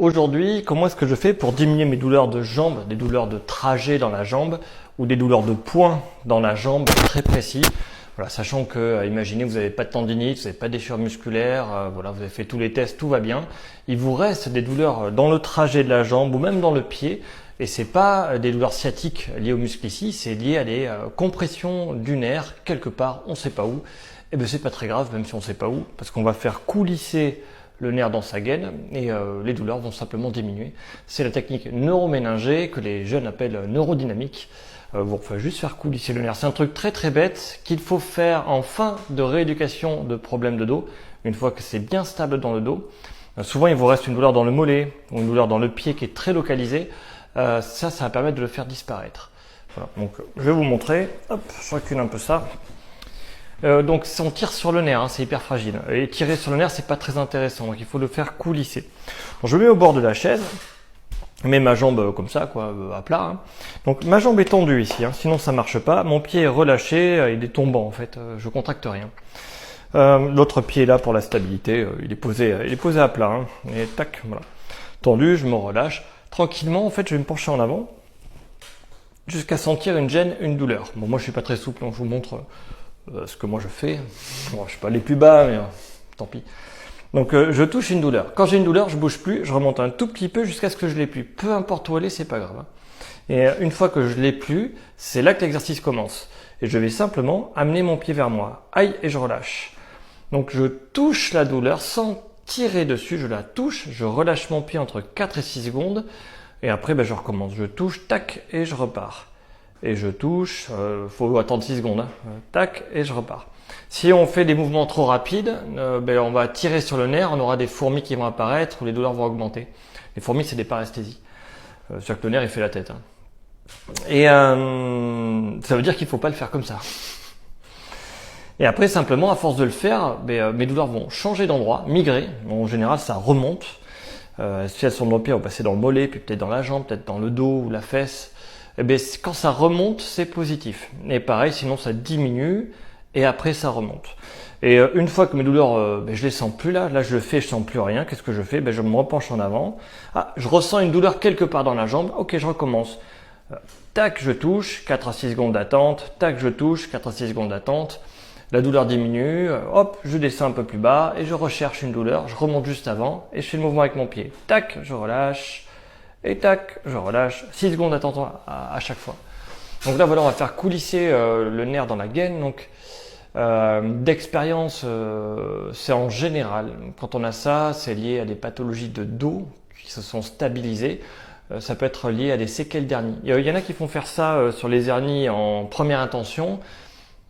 Aujourd'hui, comment est-ce que je fais pour diminuer mes douleurs de jambes, des douleurs de trajet dans la jambe ou des douleurs de poing dans la jambe très précis. Voilà, sachant que, imaginez, vous n'avez pas de tendinite, vous n'avez pas de déchirure musculaire, voilà, vous avez fait tous les tests, tout va bien. Il vous reste des douleurs dans le trajet de la jambe ou même dans le pied. Et c'est pas des douleurs sciatiques liées aux muscles ici, c'est lié à des compressions du nerf quelque part, on ne sait pas où. Et bien c'est pas très grave, même si on ne sait pas où, parce qu'on va faire coulisser le nerf dans sa gaine et les douleurs vont simplement diminuer. C'est la technique neuroméningée que les jeunes appellent neurodynamique. Vous faites juste faire coulisser le nerf. C'est un truc très très bête qu'il faut faire en fin de rééducation de problèmes de dos, une fois que c'est bien stable dans le dos. Souvent il vous reste une douleur dans le mollet ou une douleur dans le pied qui est très localisée. Ça va permettre de le faire disparaître. Voilà. Donc je vais vous montrer. Hop, je recule un peu ça. Donc on tire sur le nerf, hein, c'est hyper fragile. Et tirer sur le nerf, c'est pas très intéressant. Donc il faut le faire coulisser. Donc, je le mets au bord de la chaise. Je mets ma jambe comme ça, quoi, à plat. Hein. Donc ma jambe est tendue ici, hein, sinon ça marche pas. Mon pied est relâché, il est tombant en fait. Je contracte rien. L'autre pied est là pour la stabilité. Il est posé à plat. Hein, et tac, voilà. Tendu, je me relâche. Tranquillement, en fait, je vais me pencher en avant jusqu'à sentir une gêne, une douleur. Bon, moi, je suis pas très souple, donc je vous montre ce que moi je fais. Bon, je suis pas allé plus bas, mais tant pis. Donc, je touche une douleur. Quand j'ai une douleur, je bouge plus, je remonte un tout petit peu jusqu'à ce que je l'ai plus. Peu importe où elle est, c'est pas grave. Hein. Et une fois que je l'ai plus, c'est là que l'exercice commence. Et je vais simplement amener mon pied vers moi. Aïe, et je relâche. Donc, je touche la douleur sans tirer dessus, je la touche, je relâche mon pied entre 4 et 6 secondes et après je recommence. Je touche, tac, et je repars. Et je touche, faut attendre 6 secondes, hein, tac, et je repars. Si on fait des mouvements trop rapides, on va tirer sur le nerf, on aura des fourmis qui vont apparaître ou les douleurs vont augmenter. Les fourmis, c'est des paresthésies. C'est-à-dire que le nerf, il fait la tête. Hein. Et ça veut dire qu'il ne faut pas le faire comme ça. Et après, simplement, à force de le faire, mes douleurs vont changer d'endroit, migrer. En général, ça remonte. Si elles sont dans le pied, elles vont passer dans le mollet, puis peut-être dans la jambe, peut-être dans le dos ou la fesse. Et quand ça remonte, c'est positif. Et pareil, sinon ça diminue et après ça remonte. Et une fois que mes douleurs, je les sens plus là je le fais, je sens plus rien. Qu'est-ce que je fais? Je me repenche en avant. Ah, je ressens une douleur quelque part dans la jambe. Ok, je recommence. Tac, je touche, 4 à 6 secondes d'attente. Tac, je touche, 4 à 6 secondes d'attente. La douleur diminue, hop, je descends un peu plus bas et je recherche une douleur, je remonte juste avant et je fais le mouvement avec mon pied. Tac, je relâche et tac, je relâche. 6 secondes d'attente à chaque fois. Donc là, voilà, on va faire coulisser le nerf dans la gaine. Donc d'expérience, c'est en général, quand on a ça, c'est lié à des pathologies de dos qui se sont stabilisées. Ça peut être lié à des séquelles d'hernie. Il y en a qui font faire ça sur les hernies en première intention.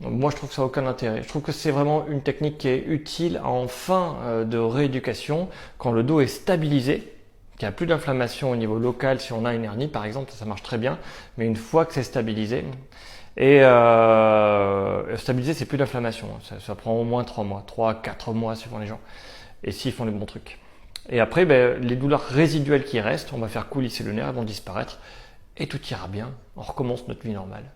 Moi, je trouve que ça n'a aucun intérêt. Je trouve que c'est vraiment une technique qui est utile en fin de rééducation, quand le dos est stabilisé, qu'il n'y a plus d'inflammation au niveau local. Si on a une hernie, par exemple, ça marche très bien. Mais une fois que c'est stabilisé, et stabilisé, c'est plus d'inflammation. Ça prend au moins 3 mois, 3 à 4 mois suivant les gens. Et s'ils font les bons trucs. Et après, les douleurs résiduelles qui restent, on va faire coulisser le nerf, elles vont disparaître. Et tout ira bien. On recommence notre vie normale.